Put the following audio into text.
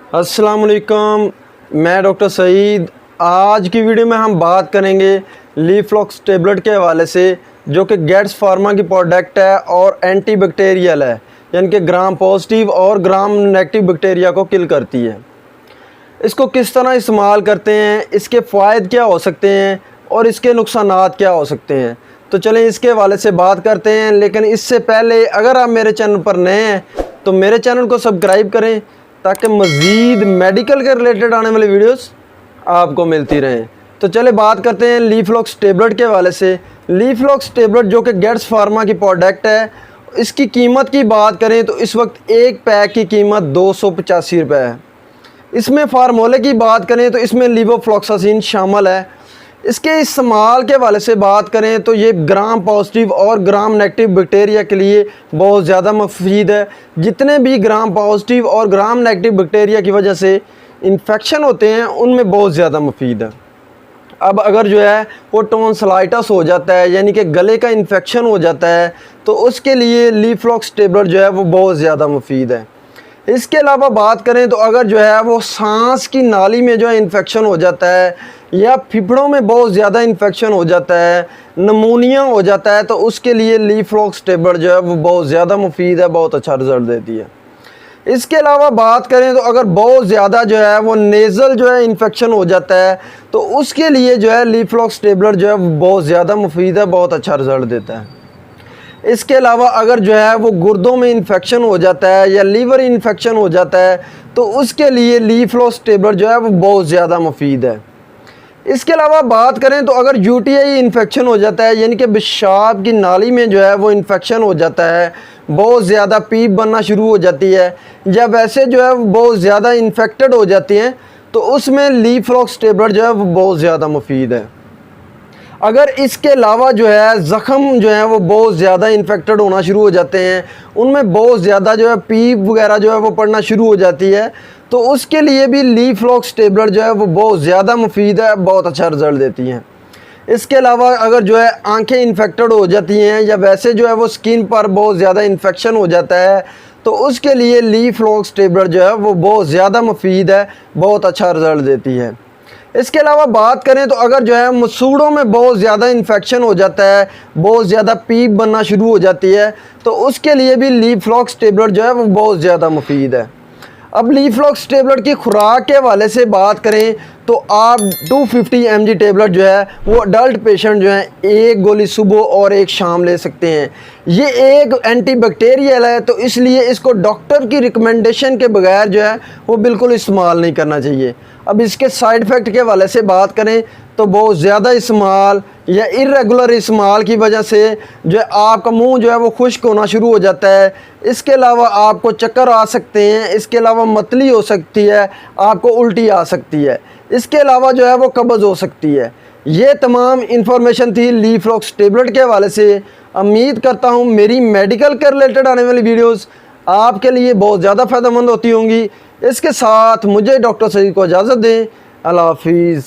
अस्सलाम वालेकुम, मैं डॉक्टर सईद। आज की वीडियो में हम बात करेंगे लीफ्लॉक्स टेबलेट के हवाले से, जो कि गेट्स फार्मा की प्रोडक्ट है और एंटी बैक्टीरियल है, यानी कि ग्राम पॉजिटिव और ग्राम नेगेटिव बैक्टीरिया को किल करती है। इसको किस तरह इस्तेमाल करते हैं, इसके फ़ायदे क्या हो सकते हैं और इसके नुकसानात क्या हो सकते हैं, तो चलें इसके हवाले से बात करते हैं। लेकिन इससे पहले अगर आप मेरे चैनल पर नए हैं तो मेरे चैनल को सब्सक्राइब करें ताकि मज़ीद मेडिकल के रिलेटेड आने वाली वीडियोस आपको मिलती रहें। तो चले बात करते हैं लीफ्लॉक्स टेबलेट के हवाले से। लीफ्लॉक्स टेबलेट जो कि गेट्स फार्मा की प्रोडक्ट है, इसकी कीमत की बात करें तो इस वक्त एक पैक की कीमत 285 रुपये है। इसमें फार्मूले की बात करें तो इसमें लीवोफ्लॉक्सासिन शामिल है। इसके इस्तेमाल के हवाले से बात करें तो ये ग्राम पॉजिटिव और ग्राम नेगेटिव बैक्टीरिया के लिए बहुत ज़्यादा मुफीद है। जितने भी ग्राम पॉजिटिव और ग्राम नेगेटिव बैक्टीरिया की वजह से इन्फेक्शन होते हैं उनमें बहुत ज़्यादा मुफीद है। अब अगर जो है वो टॉन्सिलाइटिस हो जाता है, यानी कि गले का इन्फेक्शन हो जाता है, तो उसके लिए लीफ्लॉक्स टेबलेट जो है वो बहुत ज़्यादा मुफीद है। इसके अलावा बात करें तो अगर जो है वो सांस की नाली में जो है इन्फेक्शन हो जाता है या फेफड़ों में बहुत ज़्यादा इन्फेक्शन हो जाता है, नमूनिया हो जाता है, तो उसके लिए लीफ्लॉक्स टेबलेट जो है वो बहुत ज़्यादा मुफीद है, बहुत अच्छा रिज़ल्ट देती है। इसके अलावा बात करें तो अगर बहुत ज़्यादा जो है वो नेज़ल जो है इन्फेक्शन हो जाता है, तो उसके लिए जो है लीफ्लॉक्स टेबलेट जो है वो बहुत ज़्यादा मुफीद है, बहुत अच्छा रिज़ल्ट देता है। इसके अलावा अगर जो है वो गुर्दों में इन्फेक्शन हो जाता है या लीवर इन्फेक्शन हो जाता है, तो उसके लिए लीफ्लॉक्स टेबलेट जो है वो बहुत ज़्यादा मुफीद है। इसके अलावा बात करें तो अगर यूटीआई इन्फेक्शन हो जाता है, यानी कि पेशाब की नाली में जो है वो इन्फेक्शन हो जाता है, बहुत ज़्यादा पीप बनना शुरू हो जाती है या वैसे जो है बहुत ज़्यादा इन्फेक्टेड हो जाती हैं, तो उसमें लीफ्लॉक्स टेबलेट जो है वो बहुत ज़्यादा मुफीद है। अगर इसके अलावा जो है ज़ख़म जो है वो बहुत ज़्यादा इन्फेक्टेड होना शुरू हो जाते हैं, उनमें बहुत ज़्यादा जो है पीप वगैरह जो है वो पड़ना शुरू हो जाती है, तो उसके लिए भी लीफ्लॉक्स टेबलेट जो है वो बहुत ज़्यादा मुफीद है, बहुत अच्छा रिज़ल्ट देती हैं। इसके अलावा अगर जो है आंखें इन्फेक्टेड हो जाती हैं या वैसे जो है वो स्किन पर बहुत ज़्यादा इन्फेक्शन हो जाता है, तो उसके लिए लीफ्लॉक्स टेबलेट जो है वो बहुत ज़्यादा मुफीद है, बहुत अच्छा रिज़ल्ट देती है। इसके अलावा बात करें तो अगर जो है मसूड़ों में बहुत ज़्यादा इन्फेक्शन हो जाता है, बहुत ज़्यादा पीप बनना शुरू हो जाती है, तो उसके लिए भी लीफ्लॉक्स टेबलेट जो है वो बहुत ज़्यादा मुफीद है। अब लीफ्लॉक्स टेबलेट की खुराक के हवाले से बात करें तो आप 250 mg टेबलेट जो है वो अडल्ट पेशेंट जो है एक गोली सुबह और एक शाम ले सकते हैं। ये एक एंटीबैक्टीरियल है, तो इसलिए इसको डॉक्टर की रिकमेंडेशन के बगैर जो है वो बिल्कुल इस्तेमाल नहीं करना चाहिए। अब इसके साइड इफ़ेक्ट के हवाले से बात करें तो बहुत ज़्यादा इस्तेमाल या इर्रेगुलर इस्तेमाल की वजह से जो है आपका मुंह जो है वो खुश्क होना शुरू हो जाता है। इसके अलावा आपको चक्कर आ सकते हैं, इसके अलावा मतली हो सकती है, आपको उल्टी आ सकती है, इसके अलावा जो है वो कब्ज़ हो सकती है। ये तमाम इन्फॉर्मेशन थी लीफ्लॉक्स टेबलेट के हवाले से। उम्मीद करता हूँ मेरी मेडिकल के रिलेटेड आने वाली वीडियोस आपके लिए बहुत ज़्यादा फ़ायदेमंद होती होंगी। इसके साथ मुझे डॉक्टर सईद को इजाज़त दें। अल्लाह हाफिज़।